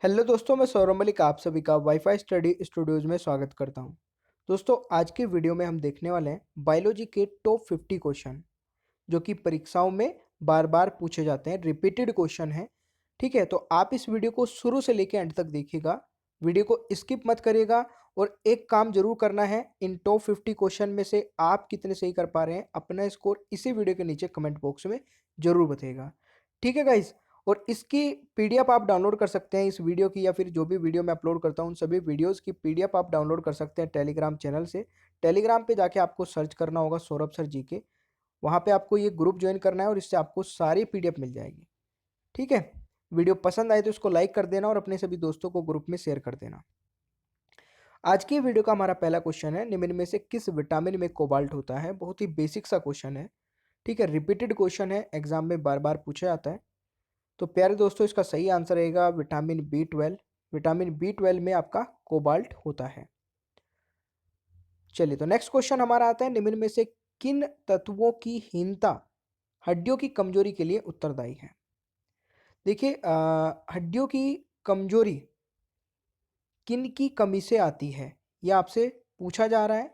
Hello दोस्तों, मैं सौरभ मलिक आप सभी का वाईफाई स्टडी स्टूडियोज में स्वागत करता हूं। दोस्तों, आज की वीडियो में हम देखने वाले हैं बायोलॉजी के टॉप 50 क्वेश्चन जो कि परीक्षाओं में बार बार पूछे जाते हैं, रिपीटेड क्वेश्चन है। ठीक है, तो आप इस वीडियो को शुरू से लेकर एंड तक देखिएगा, वीडियो को स्किप मत करिएगा। और एक काम जरूर करना है, इन टॉप 50 क्वेश्चन में से आप कितने सही कर पा रहे हैं अपना स्कोर इसी वीडियो के नीचे कमेंट बॉक्स में जरूर बताइएगा। ठीक है गाइज, और इसकी पीडीएफ आप डाउनलोड कर सकते हैं इस वीडियो की, या फिर जो भी वीडियो मैं अपलोड करता हूँ उन सभी वीडियोस की पीडीएफ आप डाउनलोड कर सकते हैं टेलीग्राम चैनल से। टेलीग्राम पे जाके आपको सर्च करना होगा सौरभ सर जी के, वहाँ पे आपको ये ग्रुप ज्वाइन करना है और इससे आपको सारी पीडीएफ मिल जाएगी। ठीक है, वीडियो पसंद आए तो इसको लाइक कर देना और अपने सभी दोस्तों को ग्रुप में शेयर कर देना। आज की वीडियो का हमारा पहला क्वेश्चन है, निम्न में से किस विटामिन में कोबाल्ट होता है। बहुत ही बेसिक सा क्वेश्चन है। ठीक है, रिपीटेड क्वेश्चन है, एग्जाम में बार बार पूछा जाता है। तो प्यारे दोस्तों, इसका सही आंसर रहेगा विटामिन B12। विटामिन B12 में आपका कोबाल्ट होता है। चलिए, तो नेक्स्ट क्वेश्चन हमारा आता है, निम्न में से किन तत्वों की हीनता हड्डियों की कमजोरी के लिए उत्तरदायी है। देखिए, हड्डियों की कमजोरी किन की कमी से आती है, यह आपसे पूछा जा रहा है।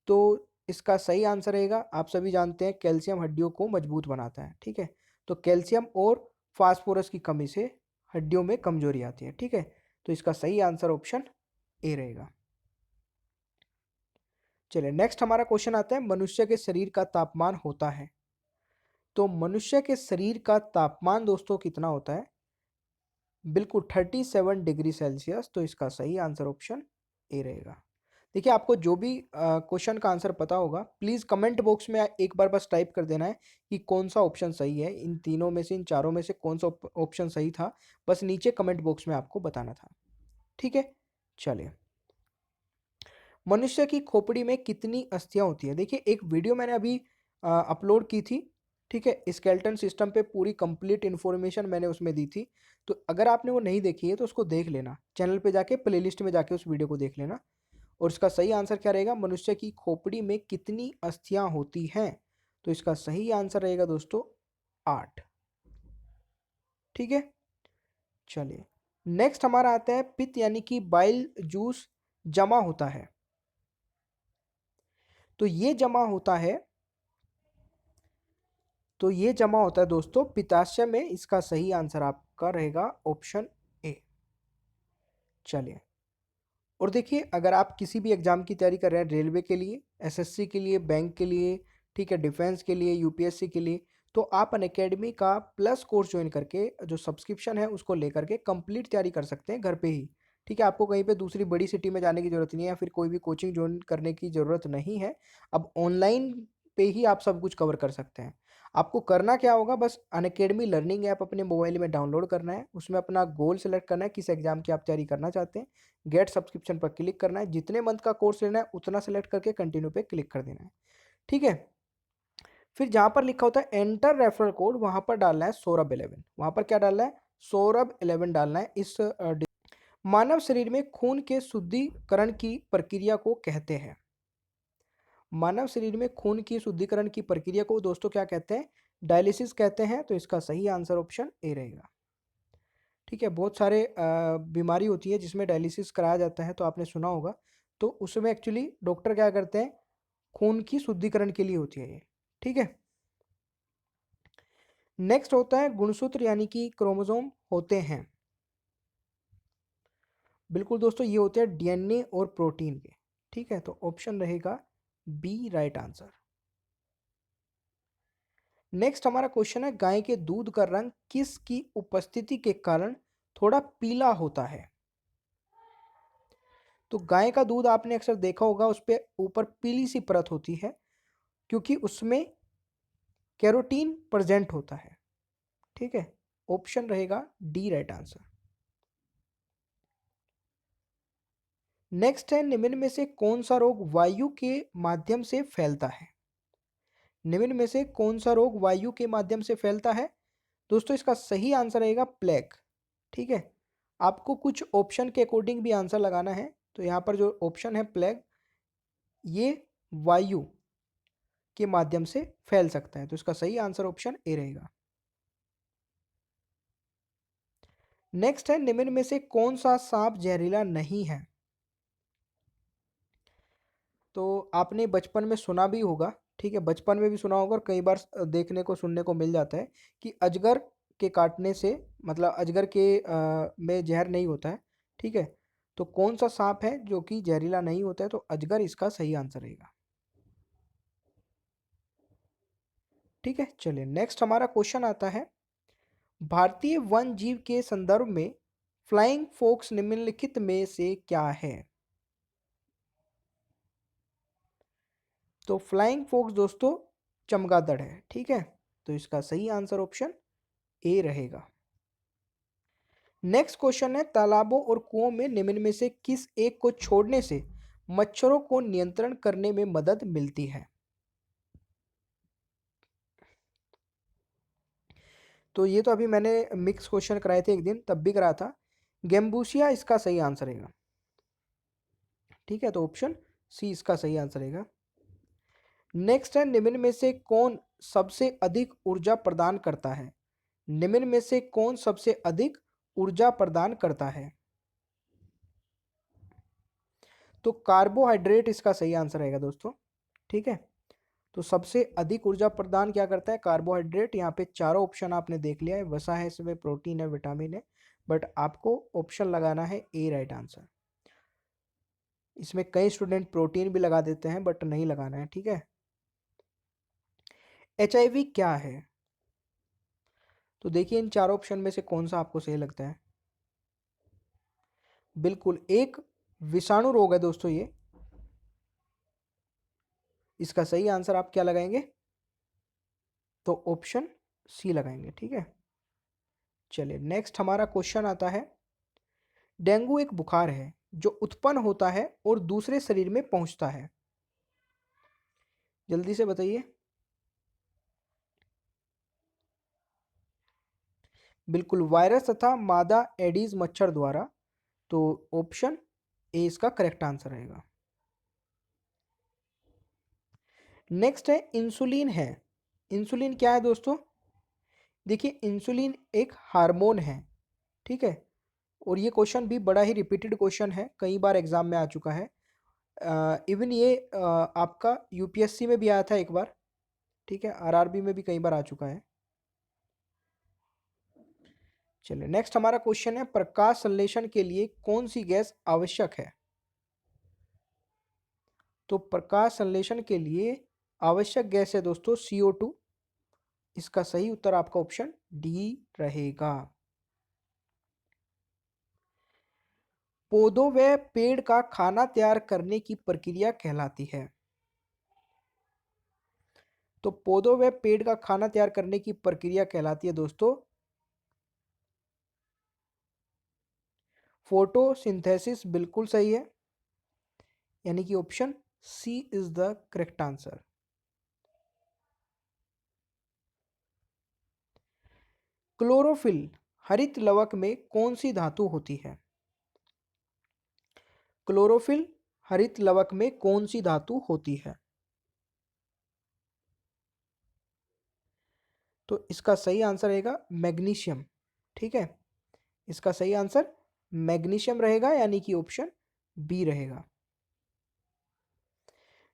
तो इसका सही आंसर रहेगा, आप सभी जानते हैं कैल्शियम हड्डियों को मजबूत बनाता है। ठीक है, तो कैल्शियम और फास्फोरस की कमी से हड्डियों में कमजोरी आती है। ठीक है, तो इसका सही आंसर ऑप्शन ए रहेगा। चलिए, नेक्स्ट हमारा क्वेश्चन आता है, मनुष्य के शरीर का तापमान होता है। तो मनुष्य के शरीर का तापमान दोस्तों कितना होता है? बिल्कुल 37 डिग्री सेल्सियस। तो इसका सही आंसर ऑप्शन ए रहेगा। देखिए, आपको जो भी क्वेश्चन का आंसर पता होगा प्लीज़ कमेंट बॉक्स में एक बार बस टाइप कर देना है कि कौन सा ऑप्शन सही है, इन तीनों में से, इन चारों में से कौन सा ऑप्शन सही था। बस नीचे कमेंट बॉक्स में आपको बताना था। ठीक है, चलिए, मनुष्य की खोपड़ी में कितनी अस्थियां होती है। देखिए, एक वीडियो मैंने अभी अपलोड की थी। ठीक है, स्केलेटन सिस्टम पे पूरी कंप्लीट इन्फॉर्मेशन मैंने उसमें दी थी। तो अगर आपने वो नहीं देखी है तो उसको देख लेना, चैनल पे जाके प्लेलिस्ट में जाके उस वीडियो को देख लेना। और इसका सही आंसर क्या रहेगा, मनुष्य की खोपड़ी में कितनी अस्थियां होती हैं। तो इसका सही आंसर रहेगा दोस्तों 8। ठीक है, चलिए, नेक्स्ट हमारा आता है, पित्त यानी कि बाइल जूस जमा होता है। तो ये जमा होता है, दोस्तों पित्ताशय में। इसका सही आंसर आपका रहेगा ऑप्शन ए। चलिए, और देखिए, अगर आप किसी भी एग्जाम की तैयारी कर रहे हैं, रेलवे के लिए, एसएससी के लिए, बैंक के लिए, ठीक है, डिफेंस के लिए, यूपीएससी के लिए, तो आप अनअकैडमी का प्लस कोर्स ज्वाइन करके जो सब्सक्रिप्शन है उसको लेकर के कंप्लीट तैयारी कर सकते हैं घर पे ही। ठीक है, आपको कहीं पे दूसरी बड़ी सिटी में जाने की जरूरत नहीं है, या फिर कोई भी कोचिंग ज्वाइन करने की जरूरत नहीं है। अब ऑनलाइन पे ही आप सब कुछ कवर कर सकते हैं। आपको करना क्या होगा, बस अनअकैडमी लर्निंग ऐप अपने मोबाइल में डाउनलोड करना है, उसमें अपना गोल सेलेक्ट करना है, किस एग्जाम की आप तैयारी करना चाहते हैं, गेट सब्सक्रिप्शन पर क्लिक करना है, जितने मंथ का कोर्स लेना है उतना सेलेक्ट करके कंटिन्यू पे क्लिक कर देना है। ठीक है, फिर जहां पर लिखा होता है एंटर रेफरल कोड, वहां पर डालना है सौरभ 11। वहां पर क्या डालना है, सौरभ 11 डालना है। इस मानव शरीर में खून के शुद्धिकरण की प्रक्रिया को कहते हैं। मानव शरीर में खून की शुद्धिकरण की प्रक्रिया को दोस्तों क्या कहते हैं, डायलिसिस कहते हैं। तो इसका सही आंसर ऑप्शन ए रहेगा। ठीक है, बहुत सारे बीमारी होती है जिसमें डायलिसिस कराया जाता है, तो आपने सुना होगा। तो उसमें एक्चुअली डॉक्टर क्या करते हैं, खून की शुद्धिकरण के लिए होती है ये। ठीक है, नेक्स्ट होता है, गुणसूत्र यानी कि क्रोमोसोम होते हैं। बिल्कुल दोस्तों, ये होते हैं डीएनए और प्रोटीन के। ठीक है, तो ऑप्शन रहेगा बी राइट आंसर। नेक्स्ट हमारा क्वेश्चन है, गाय के दूध का रंग किसकी उपस्थिति के कारण थोड़ा पीला होता है। तो गाय का दूध आपने अक्सर देखा होगा, उस पर ऊपर पीली सी परत होती है, क्योंकि उसमें कैरोटीन प्रेजेंट होता है। ठीक है, ऑप्शन रहेगा डी राइट आंसर। नेक्स्ट है, निम्न में से कौन सा रोग वायु के माध्यम से फैलता है। निम्न में से कौन सा रोग वायु के माध्यम से फैलता है। दोस्तों, इसका सही आंसर रहेगा प्लेग। ठीक है, आपको कुछ ऑप्शन के अकॉर्डिंग भी आंसर लगाना है। तो यहाँ पर जो ऑप्शन है प्लेग, ये वायु के माध्यम से फैल सकता है। तो इसका सही आंसर ऑप्शन ए रहेगा। नेक्स्ट है, निम्न में से कौन सा सांप जहरीला नहीं है? तो आपने बचपन में सुना भी होगा, ठीक है, बचपन में भी सुना होगा और कई बार देखने को सुनने को मिल जाता है कि अजगर के काटने से, मतलब अजगर के में जहर नहीं होता है, ठीक है। तो कौन सा सांप है जो कि जहरीला नहीं होता है? तो अजगर इसका सही आंसर रहेगा। ठीक है, चलिए नेक्स्ट हमारा क्वेश्चन आता है, भारतीय वन जीव के संदर्भ में फ्लाइंग फॉक्स निम्नलिखित में से क्या है? तो फ्लाइंग फॉक्स दोस्तों चमगादड़ है, ठीक है। तो इसका सही आंसर ऑप्शन ए रहेगा। नेक्स्ट क्वेश्चन है, तालाबों और कुओं में निम्न में से किस एक को छोड़ने से मच्छरों को नियंत्रण करने में मदद मिलती है? तो ये तो अभी मैंने मिक्स क्वेश्चन कराए थे एक दिन, तब भी कराया था। गेम्बूसिया इसका सही आंसर रहेगा, ठीक है। तो ऑप्शन सी इसका सही आंसर रहेगा। नेक्स्ट है, निम्न में से कौन सबसे अधिक ऊर्जा प्रदान करता है? निम्न में से कौन सबसे अधिक ऊर्जा प्रदान करता है? तो कार्बोहाइड्रेट इसका सही आंसर रहेगा दोस्तों, ठीक है। तो सबसे अधिक ऊर्जा प्रदान क्या करता है? कार्बोहाइड्रेट। यहाँ पे चारों ऑप्शन आपने देख लिया है, वसा है, इसमें प्रोटीन है, विटामिन है, बट आपको ऑप्शन लगाना है ए राइट आंसर। इसमें कई स्टूडेंट प्रोटीन भी लगा देते हैं, बट नहीं लगाना है, ठीक है। एचआईवी क्या है? तो देखिए इन चारों ऑप्शन में से कौन सा आपको सही लगता है? बिल्कुल एक विषाणु रोग है दोस्तों ये। इसका सही आंसर आप क्या लगाएंगे? तो ऑप्शन सी लगाएंगे, ठीक है। चलिए नेक्स्ट हमारा क्वेश्चन आता है, डेंगू एक बुखार है जो उत्पन्न होता है और दूसरे शरीर में पहुंचता है, जल्दी से बताइए। बिल्कुल वायरस तथा मादा एडीज मच्छर द्वारा। तो ऑप्शन ए इसका करेक्ट आंसर रहेगा। नेक्स्ट है, इंसुलिन है। इंसुलिन क्या है दोस्तों? देखिए इंसुलिन एक हार्मोन है, ठीक है। और ये क्वेश्चन भी बड़ा ही रिपीटेड क्वेश्चन है, कई बार एग्जाम में आ चुका है। इवन ये आपका यूपीएससी में भी आया था एक बार, ठीक है, आरआरबी में भी कई बार आ चुका है। चलिए नेक्स्ट हमारा क्वेश्चन है, प्रकाश संश्लेषण के लिए कौन सी गैस आवश्यक है? तो प्रकाश संश्लेषण के लिए आवश्यक गैस है दोस्तों CO2। इसका सही उत्तर आपका ऑप्शन डी रहेगा। पौधों व पेड़ का खाना तैयार करने की प्रक्रिया कहलाती है? तो पौधों व पेड़ का खाना तैयार करने की प्रक्रिया कहलाती है दोस्तों फोटोसिंथेसिस। बिल्कुल सही है, यानी कि option C is the correct answer. Chlorophyll हरित लवक में कौन सी धातु होती है? क्लोरोफिल हरित लवक में कौन सी धातु होती है? तो इसका सही आंसर रहेगा मैग्नीशियम, ठीक है। इसका सही आंसर मैग्नीशियम रहेगा, यानी कि ऑप्शन बी रहेगा।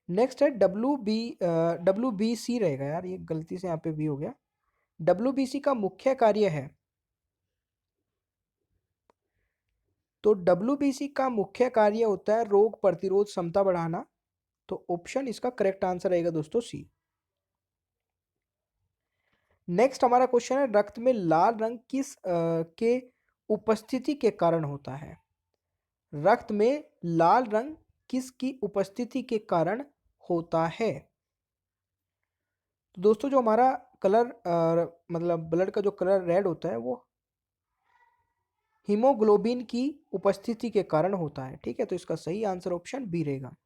नेक्स्ट है WBC रहेगा, यार ये गलती से यहाँ पे बी हो गया। WBC का मुख्य कार्य है, तो WBC का मुख्य कार्य होता है रोग प्रतिरोध क्षमता बढ़ाना। तो ऑप्शन इसका करेक्ट आंसर रहेगा दोस्तों सी। नेक्स्ट हमारा क्वेश्चन है, रक्त में लाल रंग किस के उपस्थिति के कारण होता है? रक्त में लाल रंग किसकी उपस्थिति के कारण होता है? तो दोस्तों जो हमारा कलर मतलब ब्लड का जो कलर रेड होता है वो हीमोग्लोबिन की उपस्थिति के कारण होता है, ठीक है। तो इसका सही आंसर ऑप्शन बी रहेगा।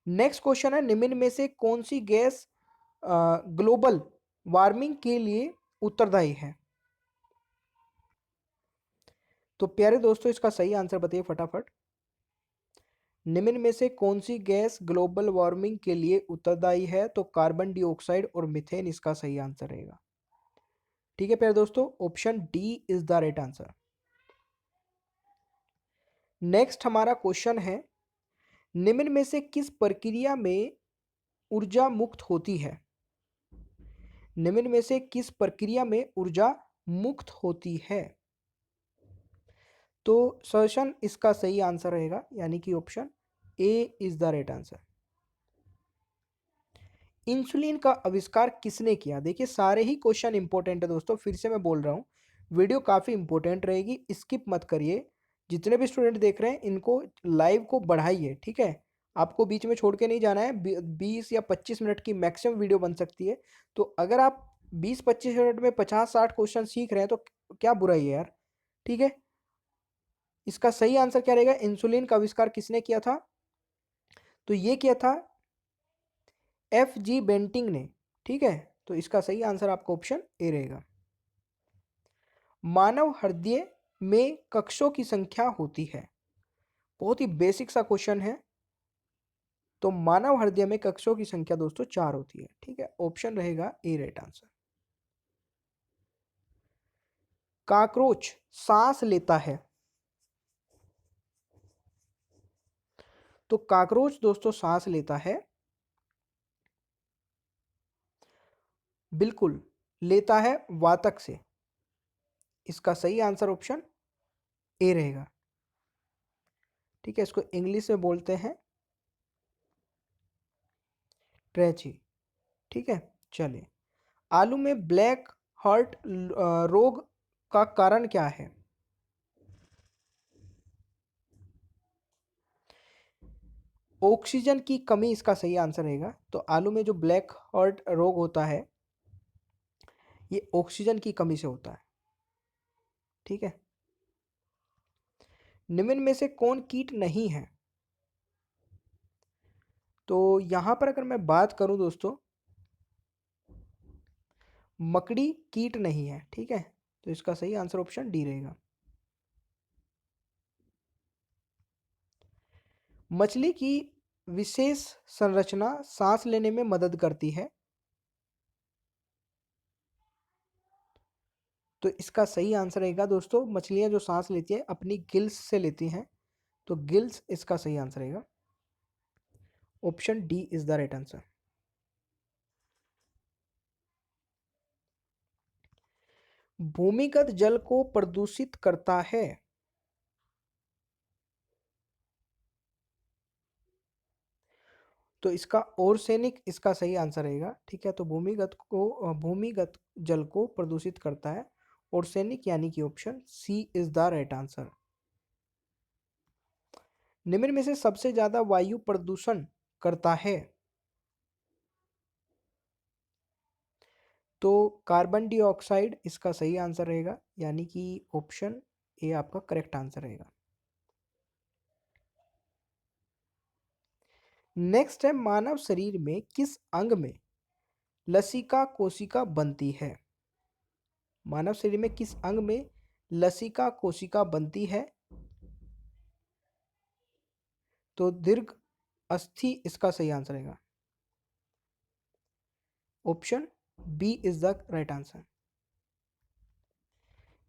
नेक्स्ट क्वेश्चन है, निम्न में से कौन सी गैस ग्लोबल वार्मिंग के लिए उत्तरदायी है? तो प्यारे दोस्तों इसका सही आंसर बताइए फटाफट। निम्न में से कौन सी गैस ग्लोबल वार्मिंग के लिए उत्तरदायी है? तो कार्बन डाइऑक्साइड और मीथेन इसका सही आंसर रहेगा। ठीक है प्यारे दोस्तों, option D is the right answer. Next हमारा क्वेश्चन है, निम्न में से किस प्रक्रिया में ऊर्जा मुक्त होती है? निम्न में से किस प्रक्रिया में ऊर्जा मुक्त होती है? तो सॉल्यूशन इसका सही आंसर रहेगा, यानी कि option A is the right answer. Insulin का आविष्कार किसने किया? देखिए सारे ही क्वेश्चन इंपॉर्टेंट है दोस्तों, फिर से मैं बोल रहा हूँ, वीडियो काफ़ी इंपॉर्टेंट रहेगी, स्किप मत करिए। जितने भी स्टूडेंट देख रहे हैं इनको लाइव को बढ़ाइए, ठीक है? आपको बीच में छोड़ के नहीं जाना है। 20 या 25 मिनट की मैक्सिमम वीडियो बन सकती है, तो अगर आप 20-25 मिनट में 50-60 क्वेश्चन सीख रहे हैं तो क्या बुराई है यार, ठीक है? इसका सही आंसर क्या रहेगा? इंसुलिन का आविष्कार किसने किया था? तो ये किया था FG बेंटिंग ने, ठीक है? तो इसका सही आंसर आपका ऑप्शन ए रहेगा। मानव हृदय में कक्षों की संख्या होती है, बहुत ही बेसिक सा क्वेश्चन है। तो मानव हृदय में कक्षों की संख्या दोस्तों 4 होती है, ठीक है? ऑप्शन रहेगा ए राइट आंसर। कॉकरोच सांस लेता है, तो कॉकरोच दोस्तों सांस लेता है, बिल्कुल लेता है वातक से। इसका सही आंसर ऑप्शन ए रहेगा, ठीक है? इसको इंग्लिश में बोलते हैं ट्रेची, ठीक है? चलिए, आलू में ब्लैक हार्ट रोग का कारण क्या है? ऑक्सीजन की कमी इसका सही आंसर रहेगा। तो आलू में जो ब्लैक हार्ट रोग होता है ये ऑक्सीजन की कमी से होता है, ठीक है? निम्न में से कौन कीट नहीं है? तो यहां पर अगर मैं बात करूं दोस्तों, मकड़ी कीट नहीं है, ठीक है? तो इसका सही आंसर ऑप्शन डी रहेगा। मछली की विशेष संरचना सांस लेने में मदद करती है, तो इसका सही आंसर रहेगा दोस्तों, मछलियां जो सांस लेती है अपनी गिल्स से लेती हैं, तो गिल्स इसका सही आंसर रहेगा। Option D is the right answer. भूमिगत जल को प्रदूषित करता है, तो इसका ओर्सेनिक इसका सही आंसर रहेगा, ठीक है? तो भूमिगत जल को प्रदूषित करता है ओर्सेनिक, यानी कि option C is the right answer. निम्न में से सबसे ज्यादा वायु प्रदूषण करता है? तो कार्बन डाइऑक्साइड इसका सही आंसर रहेगा, यानी कि ऑप्शन ए आपका करेक्ट आंसर रहेगा। नेक्स्ट है, मानव शरीर में किस अंग में लसिका कोशिका बनती है? मानव शरीर में किस अंग में लसिका कोशिका बनती है? तो दीर्घ अस्थि इसका सही आंसर रहेगा। Option B is the right answer.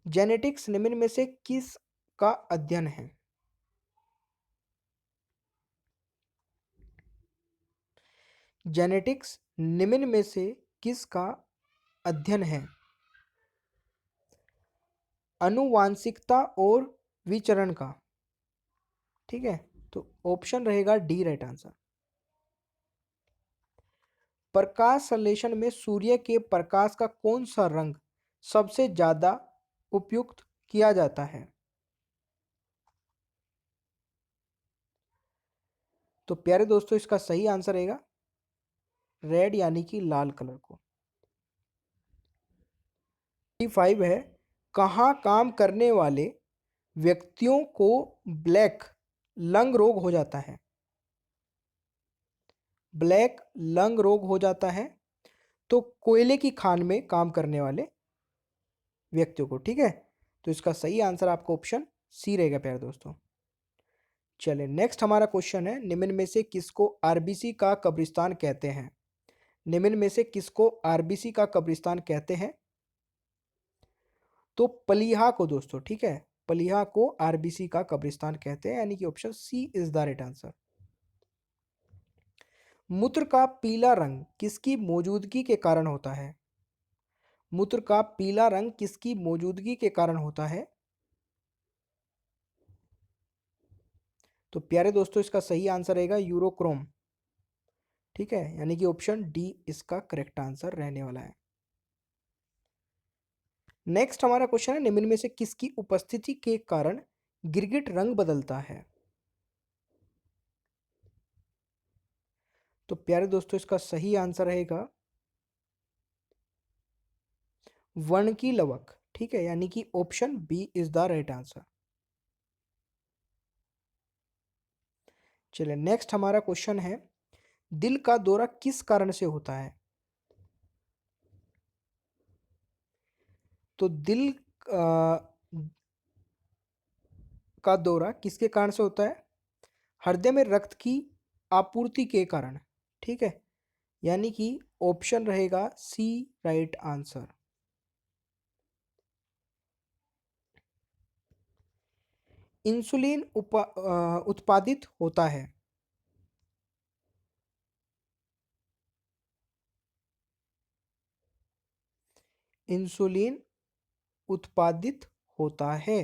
Genetics निम्न में से किस का अध्ययन है? जेनेटिक्स निम्न में से किस का अध्ययन है? आनुवांशिकता और विचरण का, ठीक है? तो ऑप्शन रहेगा डी राइट आंसर। प्रकाश संश्लेषण में सूर्य के प्रकाश का कौन सा रंग सबसे ज्यादा उपयुक्त किया जाता है? तो प्यारे दोस्तों इसका सही आंसर रहेगा रेड, यानी कि लाल कलर को। 5 है, कहाँ काम करने वाले व्यक्तियों को ब्लैक लंग रोग हो जाता है? ब्लैक लंग रोग हो जाता है तो कोयले की खान में काम करने वाले व्यक्तियों को, ठीक है? तो इसका सही आंसर आपका ऑप्शन सी रहेगा प्यारे दोस्तों। चलिए, नेक्स्ट हमारा क्वेश्चन है, निम्न में से किसको आरबीसी का कब्रिस्तान कहते हैं? निम्न में से किसको आरबीसी का कब्रिस्तान कहते हैं? तो पलीहा को दोस्तों, ठीक है, पलीहा को आरबीसी का कब्रिस्तान कहते हैं, यानी कि option C is the right answer. मूत्र का पीला रंग किसकी मौजूदगी के कारण होता है? मूत्र का पीला रंग किसकी मौजूदगी के कारण होता है? तो प्यारे दोस्तों, इसका सही आंसर रहेगा यूरोक्रोम, ठीक है, यानी कि ऑप्शन डी इसका करेक्ट आंसर रहने वाला है। नेक्स्ट हमारा क्वेश्चन है, निम्न में से किसकी उपस्थिति के कारण गिरगिट रंग बदलता है? तो प्यारे दोस्तों, इसका सही आंसर रहेगा वर्ण की लवक, ठीक है, यानी कि option B is the right answer. चलिए नेक्स्ट हमारा क्वेश्चन है, दिल का दौरा किस कारण से होता है? तो दिल का दौरा किसके कारण से होता है? हृदय में रक्त की आपूर्ति के कारण, ठीक है, यानी कि ऑप्शन रहेगा सी राइट आंसर। इंसुलिन उत्पादित होता है। इंसुलिन उत्पादित होता है।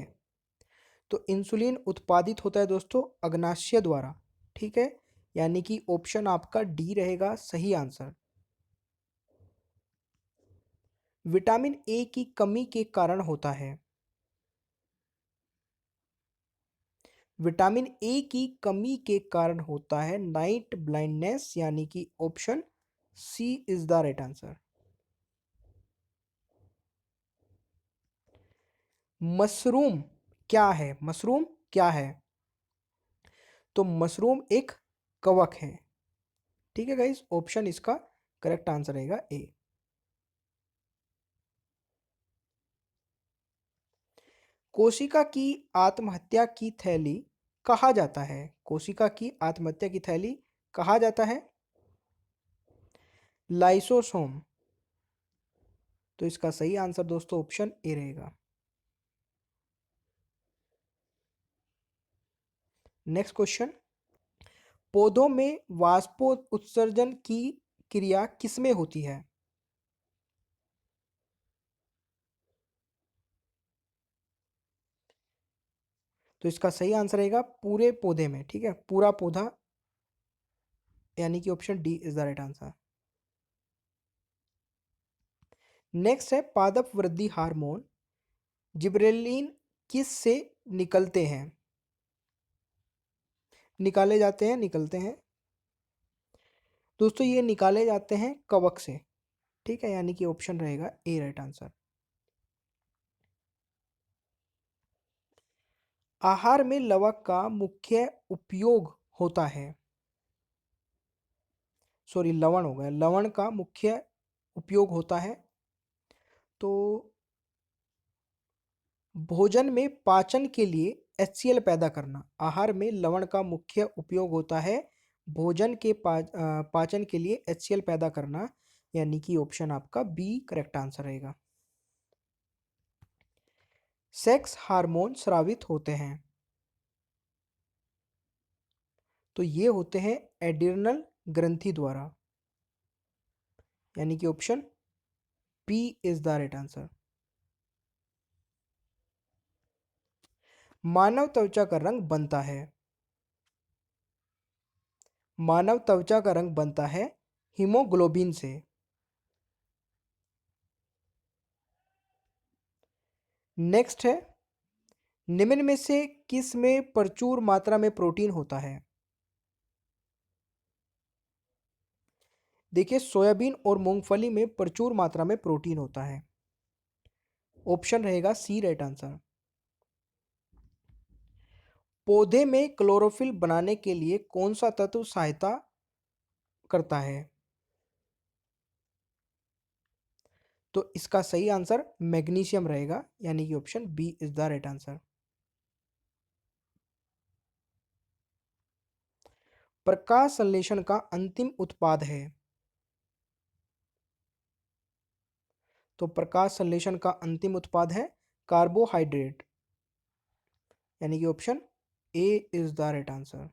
तो इंसुलिन उत्पादित होता है दोस्तों अग्नाशय द्वारा, ठीक है, यानी कि ऑप्शन आपका डी रहेगा सही आंसर। विटामिन ए की कमी के कारण होता है। विटामिन ए की कमी के कारण होता है नाइट ब्लाइंडनेस, यानी कि option C is the right answer. Mushroom क्या है? मशरूम क्या है? तो मशरूम एक कवक है, ठीक है गाइस, ऑप्शन इसका करेक्ट आंसर रहेगा ए। कोशिका की आत्महत्या की थैली कहा जाता है? कोशिका की आत्महत्या की थैली कहा जाता है लाइसोसोम। तो इसका सही आंसर दोस्तों ऑप्शन ए रहेगा। नेक्स्ट क्वेश्चन, पौधों में वाष्पोत्सर्जन की क्रिया किसमें होती है? तो इसका सही आंसर रहेगा पूरे पौधे में, ठीक है, पूरा पौधा, यानी कि option D is the right answer. Next है, पादप वृद्धि हार्मोन जिब्रेलिन किस से निकलते हैं? निकाले जाते हैं, निकलते हैं दोस्तों, ये निकाले जाते हैं कवक से, ठीक है, यानी कि ऑप्शन रहेगा ए राइट आंसर। आहार में लवक का मुख्य उपयोग होता है, सॉरी लवण हो गया, लवण का मुख्य उपयोग होता है। तो भोजन में पाचन के लिए HCl पैदा करना, आहार में लवण का मुख्य उपयोग होता है भोजन के पाचन के लिए HCl पैदा करना, यानी कि ऑप्शन आपका बी करेक्ट आंसर रहेगा। सेक्स हार्मोन स्रावित होते हैं, तो ये होते हैं एड्रिनल ग्रंथि द्वारा, यानी कि option P is the right answer. मानव त्वचा का रंग बनता है, मानव त्वचा का रंग बनता है हीमोग्लोबिन से। नेक्स्ट है, निम्न में से किस में प्रचुर मात्रा में प्रोटीन होता है? देखिए, सोयाबीन और मूंगफली में प्रचुर मात्रा में प्रोटीन होता है, ऑप्शन रहेगा सी राइट आंसर। पौधे में क्लोरोफिल बनाने के लिए कौन सा तत्व सहायता करता है? तो इसका सही आंसर मैग्नीशियम रहेगा, यानी कि option B is the right answer. प्रकाश संश्लेषण का अंतिम उत्पाद है, तो प्रकाश संश्लेषण का अंतिम उत्पाद है कार्बोहाइड्रेट, यानी कि option A is the right answer.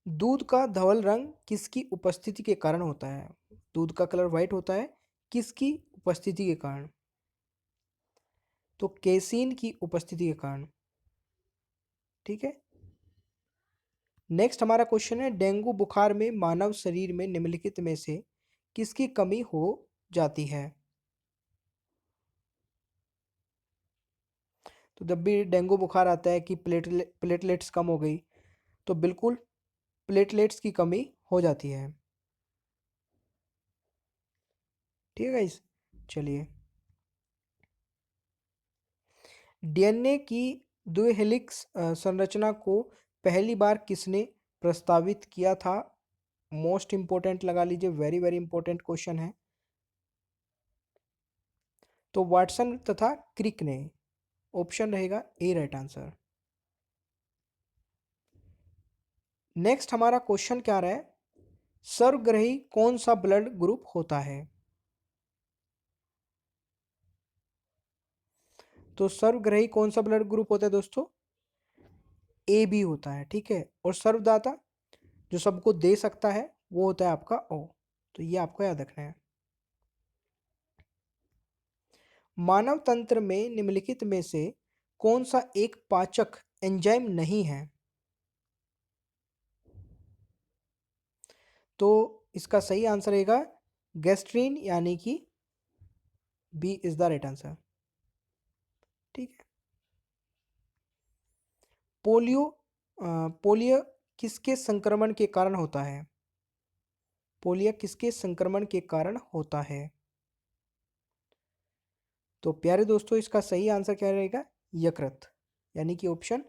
दूध का धवल रंग किसकी उपस्थिति के कारण होता है? दूध का कलर व्हाइट होता है किसकी उपस्थिति के कारण? तो केसीन की उपस्थिति के कारण। ठीक है। नेक्स्ट हमारा क्वेश्चन है, डेंगू बुखार में मानव शरीर में निम्नलिखित में से किसकी कमी हो जाती है? तो जब भी डेंगू बुखार आता है कि प्लेटलेट्स कम हो गई, तो बिल्कुल प्लेटलेट्स की कमी हो जाती है। ठीक है गाइस, चलिए। डीएनए की द्विहेलिक्स संरचना को पहली बार किसने प्रस्तावित किया था? मोस्ट इंपॉर्टेंट लगा लीजिए, वेरी वेरी इंपॉर्टेंट क्वेश्चन है। तो वाटसन तथा क्रिक ने। ऑप्शन रहेगा ए राइट आंसर। नेक्स्ट हमारा क्वेश्चन क्या रहा है, सर्वग्रही कौन सा ब्लड ग्रुप होता है? तो सर्वग्रही कौन सा ब्लड ग्रुप होता है दोस्तों? ए बी होता है। ठीक है। और सर्वदाता जो सबको दे सकता है वो होता है आपका ओ। तो ये आपको याद रखना है। मानव तंत्र में निम्नलिखित में से कौन सा एक पाचक एंजाइम नहीं है? तो इसका सही आंसर रहेगा गैस्ट्रीन, यानी कि B is the right answer. ठीक है। पोलियो पोलियो किसके संक्रमण के कारण होता है? पोलियो किसके संक्रमण के कारण होता है? तो प्यारे दोस्तों, इसका सही आंसर क्या रहेगा? यकृत, यानी कि ऑप्शन